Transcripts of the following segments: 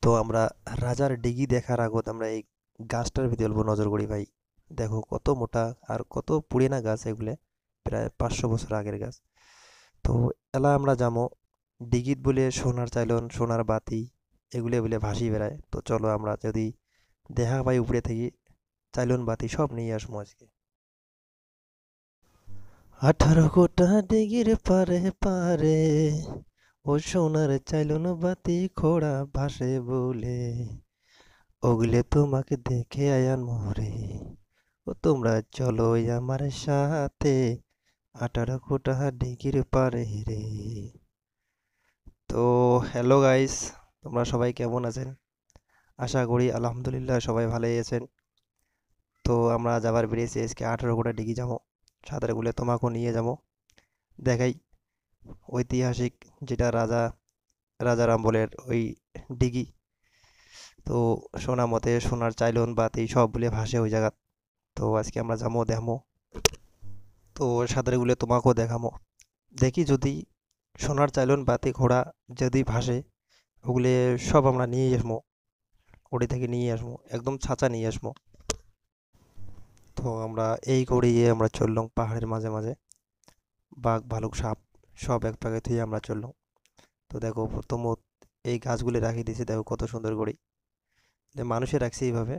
তো আমরা রাজার ডিগি দেখার আগত আমরা এই গাছটার ভিতরে অল্প নজর করি ভাই। দেখো কত মোটা আর কত পুড়িনা গাছ এগুলো, প্রায় 500 বছর আগের গাছ। তো এলা আমরা যাবো ডিগিত বলে সোনার চাইলন সোনার বাতি এগুলো বলে ভাসি বেড়ায়। তো চলো আমরা যদি দেখা পাই উপরে থেকে চাইলন বাতি সব নিয়ে আসবো আজকে। 18 কোটা ডিগির পারে পারে ও সোনার চাইলন বাতি খোড়া ভাসে বলে ওগুলে তোমাকে দেখে আয়ান মোরে ও তোমরা চলো আমার সাথে 18 কোটা ডিগির পারে রে। তো হ্যালো গাইস, তোমরা সবাই কেমন আছেন? আশা করি আলহামদুলিল্লাহ সবাই ভালোই আছেন। তো আমরা যাবার বেরিয়েছি আজকে 18 কোটা ডিগি যাবো, সাঁতারে গুলে তোমাকেও নিয়ে যাবো দেখাই ঐতিহাসিক যেটা রাজারাম বলের ওই ডিগি। তো শোনা মতে সোনার চাইলন বাতি সব বলে ভাসে ওই জায়গা। তো আজকে আমরা যাবো দেখামো, তো সাঁতারে গুলে তোমাকেও দেখামো। দেখি যদি সোনার চাইলন বাতি ঘোড়া যদি ভাসে ওগুলো সব আমরা নিয়ে আসবো, ওটি থেকে নিয়ে আসবো একদম ছাঁচা নিয়ে আসবো। তো আমরা এই করিয়ে আমরা চললাম পাহাড়ের মাঝে মাঝে, বাঘ ভালুক সাপ সব এক পাকে থুয়ে আমরা চললাম। তো দেখো প্রথমত এই গাছগুলি রাখি দিয়েছে, দেখো কত সুন্দর করে যে মানুষে রাখছে এইভাবে,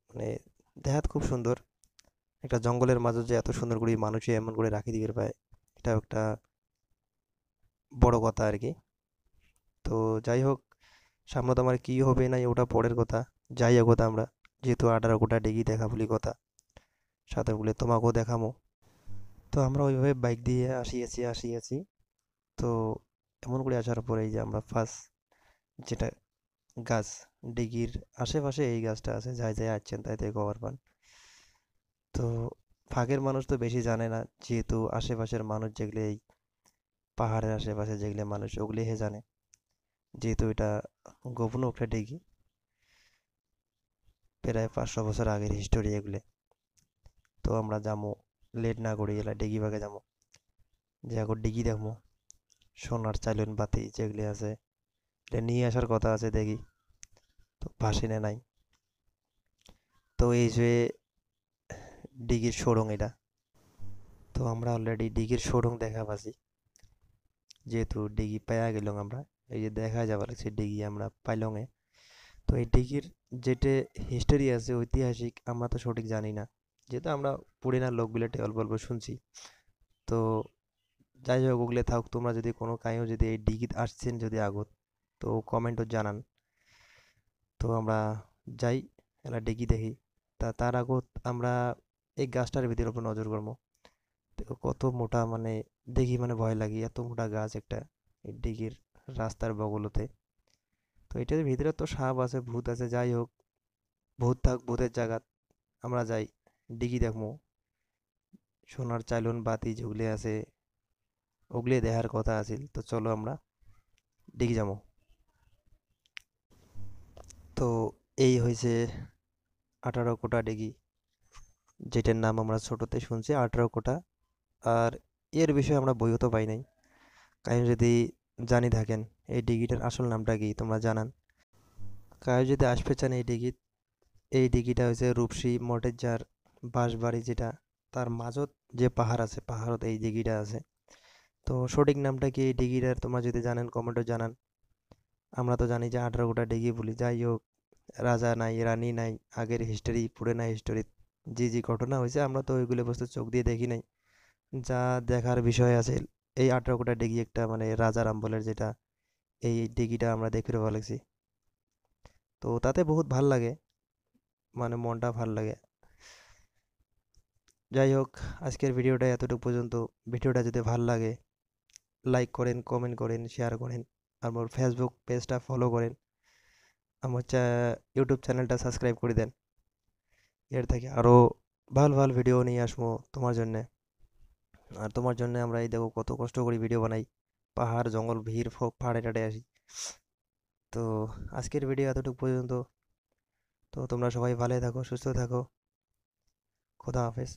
মানে দেখাত খুব সুন্দর। একটা জঙ্গলের মাঝে যে এত সুন্দর করে মানুষে এমন করে রাখি দিবে পায়, এটা একটা বড় কথা আর কি। তো যাই হোক, সামনে তো আমার কি হবে না ওটা পরের কথা। যাই হোক কথা আমরা যেহেতু 18 কোটা ডিগি দেখা বলি কথা, সাথে বলে তোমাকেও দেখামো। তো আমরা ওইভাবে বাইক দিয়ে আসিয়াছি। তো এমন করে আসার পরে এই যে আমরা ফার্স্ট যেটা গাছ ডিগির আশেপাশে এই গাছটা আছে, যাই যাই আসছেন তাই তাই কভার পান। তো ফাঁকের মানুষ তো বেশি জানে না, যেহেতু আশেপাশের মানুষ যেগুলো এই পাহাড়ের আশেপাশে যেগুলো মানুষ ওগুলি হে জানে, যেহেতু এটা গোপন একটা ডিগি, প্রায় 500 বছর আগের হিস্টোরি এগুলো। তো আমরা যাবো লেট না করি এলা ডিগি বাগে যাবো, যে এখন ডিগি দেখবো সোনার চাইলেন বাতি যেগুলি আছে এটা নিয়ে আসার কথা আছে দেখি তো ভাসি না নাই। তো এই যে ডিগির শোরুম এটা, তো আমরা অলরেডি ডিগির শোরুম দেখা পাচ্ছি, যেহেতু ডিগি পাইয়া গেলাম আমরা। এই যে দেখা যাবার লাগছে ডিগি আমরা পাইলং এ। তো এই ডিগির যেটা হিস্টোরি আছে ঐতিহাসিক আমরা তো সঠিক জানি না, যেহেতু আমরা পুরিনা লোকগুলোতে অল্প অল্প শুনছি। তো যাই হোক ওগুলো থাক, তোমরা যদি কোনো কাহিও যদি এই ডিগিত আসছেন যদি আগত তো কমেন্টও জানান। তো আমরা যাই এলা ডিগি দেখি। তার আগত আমরা এই গাছটার ভিতরে উপর নজর করবো। দেখো কত মোটা, মানে দেখি মানে ভয় লাগে এত মোটা গাছ একটা এই ডিগির রাস্তার বগলতে। তো এটার ভিতরে তো সাপ আছে ভূত আছে, যাই হোক ভূত থাক ভূতের জায়গা, আমরা যাই ডিগি দেখবো সোনার চাইলন বাতি যেগুলি আছে ওগুলি দেখার কথা আছিল। তো চলো আমরা ডিগি যাবো। তো এই হয়েছে 18 কোটা ডিগি, যেটার নাম আমরা ছোটতে শুনছি 18 কোটা। আর এর বিষয়ে আমরা বইও তো পাই নাই, কারণ যদি জানি থাকেন এই ডিগিটার আসল নামটা কি তোমরা জানান। কারো যদি আসতে চান এই ডিগি, এই ডিগিটা হচ্ছে রূপসী মঠের যার বাঁশবাড়ি যেটা, তার মাঝত যে পাহাড় আছে পাহাড়ত এই ডিগিটা আছে। তো সঠিক নামটা কি এই ডিগিটার তোমরা যদি জানেন কমেন্টে জানান। আমরা তো জানি যে 18 কোটা ডিগি বলি, যাই হোক রাজা নাই রানী নাই, আগের হিস্টোরি পুরোনো হিস্টোরি জি জি ঘটনা হয়েছে আমরা তো ওইগুলো বস্তু চোখ দিয়ে দেখি নাই। যা দেখার বিষয় আছে এই 18 কোটা ডিগি একটা মানে রাজার আমলের যেটা, এই ডিগিটা আমরা দেখে ভালো লাগছি। তো তাতে বহুত ভাল লাগে, মানে মনটা ভাল লাগে। যাই হোক আজকের ভিডিওটা এতটুকু পর্যন্ত। ভিডিওটা যদি ভাল লাগে লাইক করেন, কমেন্ট করেন, শেয়ার করেন, আমার ফেসবুক পেজটা ফলো করেন, আমার ইউটিউব চ্যানেলটা সাবস্ক্রাইব করে দেন। এর থেকে আরও ভালো ভালো ভিডিও নিয়ে আসবো তোমার জন্যে। আর তোমার জন্য আমরা এই দেখো কত কষ্ট করে ভিডিও বানাই, পাহাড় জঙ্গল ভিড় পাহাড়ে টাড়ে আসি। তো আজকের ভিডিও এতটুকু পর্যন্ত। তো তোমরা সবাই ভালো থাকো সুস্থ থাকো, খোদা হাফেজ।